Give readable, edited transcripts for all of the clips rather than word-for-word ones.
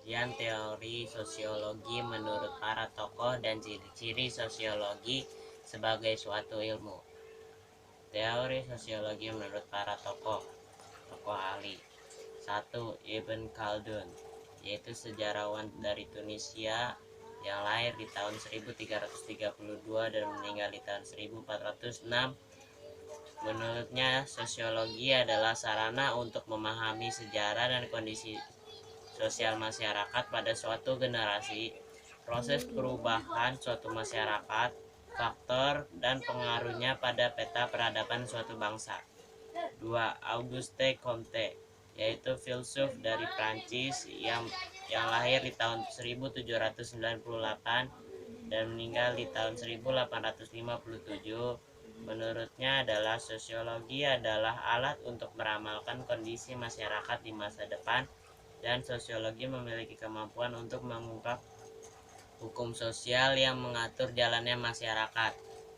pengertian teori sosiologi menurut para tokoh dan ciri-ciri sosiologi sebagai suatu ilmu. Teori sosiologi menurut para tokoh ahli. 1. Ibn Khaldun, yaitu sejarawan dari Tunisia yang lahir di tahun 1332 dan meninggal di tahun 1406. Menurutnya, sosiologi adalah sarana untuk memahami sejarah dan kondisi sosial masyarakat pada suatu generasi, proses perubahan suatu masyarakat, faktor dan pengaruhnya pada peta peradaban suatu bangsa. 2. Auguste Comte, yaitu filsuf dari Prancis yang lahir di tahun 1798 dan meninggal di tahun 1857. Menurutnya adalah sosiologi adalah alat untuk meramalkan kondisi masyarakat di masa depan, dan sosiologi memiliki kemampuan untuk mengungkap hukum sosial yang mengatur jalannya masyarakat.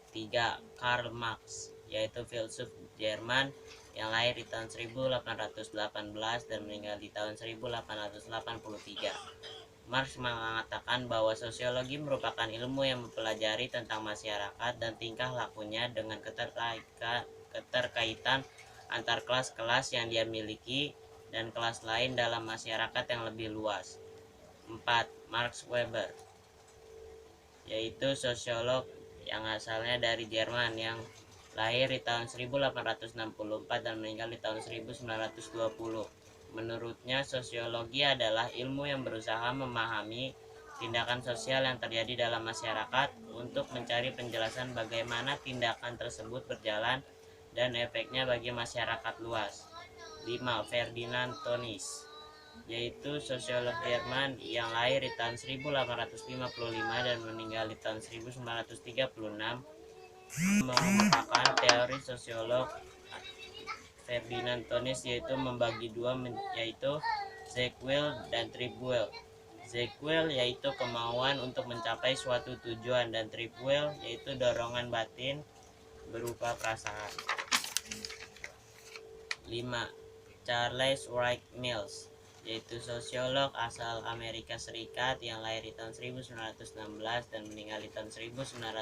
3. Karl Marx, yaitu filsuf Jerman yang lahir di tahun 1818 dan meninggal di tahun 1883. Marx mengatakan bahwa sosiologi merupakan ilmu yang mempelajari tentang masyarakat dan tingkah lakunya dengan keterkaitan antar kelas-kelas yang dia miliki dan kelas lain dalam masyarakat yang lebih luas. 4. Max Weber, yaitu sosiolog yang asalnya dari Jerman yang lahir di tahun 1864 dan meninggal di tahun 1920. Menurutnya, sosiologi adalah ilmu yang berusaha memahami tindakan sosial yang terjadi dalam masyarakat untuk mencari penjelasan bagaimana tindakan tersebut berjalan dan efeknya bagi masyarakat luas. 5. Ferdinand Tönnies, yaitu sosiolog Jerman yang lahir di tahun 1855 dan meninggal di tahun 1936, mengemukakan teori sosiolog Ferdinand Tönnies yaitu membagi dua, yaitu Zeitgeist dan Tripwell. Zeitgeist yaitu kemauan untuk mencapai suatu tujuan dan Tripwell yaitu dorongan batin berupa perasaan. 5. Charles Wright Mills, yaitu sosiolog asal Amerika Serikat yang lahir di tahun 1916 dan meninggal di tahun 1962,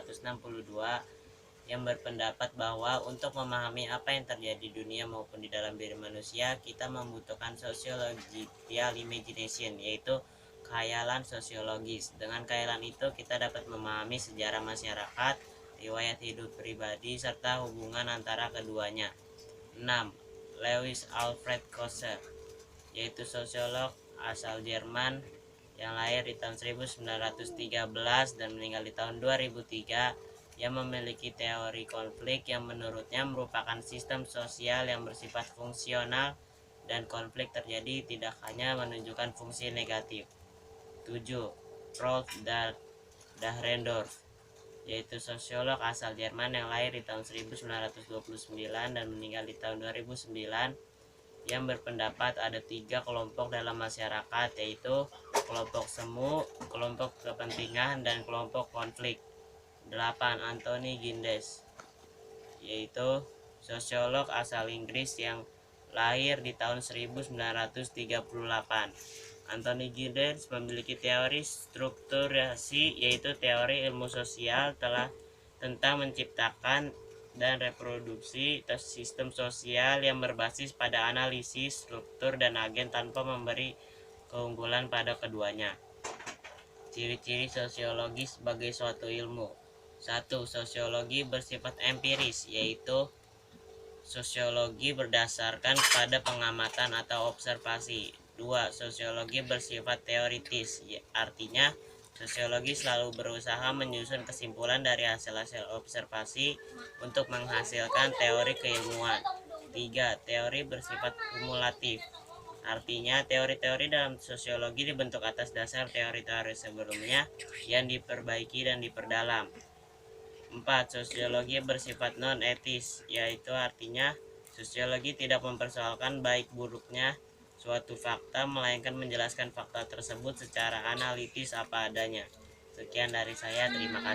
yang berpendapat bahwa untuk memahami apa yang terjadi di dunia maupun di dalam diri manusia, kita membutuhkan sociological imagination, yaitu khayalan sosiologis. Dengan khayalan itu kita dapat memahami sejarah masyarakat, riwayat hidup pribadi, serta hubungan antara keduanya. 6. Lewis Alfred Kosser, yaitu sosiolog asal Jerman yang lahir di tahun 1913 dan meninggal di tahun 2003, yang memiliki teori konflik yang menurutnya merupakan sistem sosial yang bersifat fungsional dan konflik terjadi tidak hanya menunjukkan fungsi negatif. 7. Rolf Dahrendorf, yaitu sosiolog asal Jerman yang lahir di tahun 1929 dan meninggal di tahun 2009, yang berpendapat ada 3 kelompok dalam masyarakat, yaitu kelompok semu, kelompok kepentingan, dan kelompok konflik. 8. Anthony Giddens, yaitu sosiolog asal Inggris yang lahir di tahun 1938. Anthony Giddens memiliki teori strukturasi, yaitu teori ilmu sosial tentang menciptakan dan reproduksi sistem sosial yang berbasis pada analisis struktur dan agen tanpa memberi keunggulan pada keduanya. Ciri-ciri sosiologi sebagai suatu ilmu. 1. Sosiologi bersifat empiris, yaitu sosiologi berdasarkan pada pengamatan atau observasi. 2. Sosiologi bersifat teoritis, artinya sosiologi selalu berusaha menyusun kesimpulan dari hasil-hasil observasi untuk menghasilkan teori keilmuan. 3. Teori bersifat kumulatif, artinya teori-teori dalam sosiologi dibentuk atas dasar teori-teori sebelumnya yang diperbaiki dan diperdalam. 4. Sosiologi bersifat non-etis, yaitu artinya sosiologi tidak mempersoalkan baik buruknya suatu fakta, melainkan menjelaskan fakta tersebut secara analitis apa adanya. Sekian dari saya, terima kasih.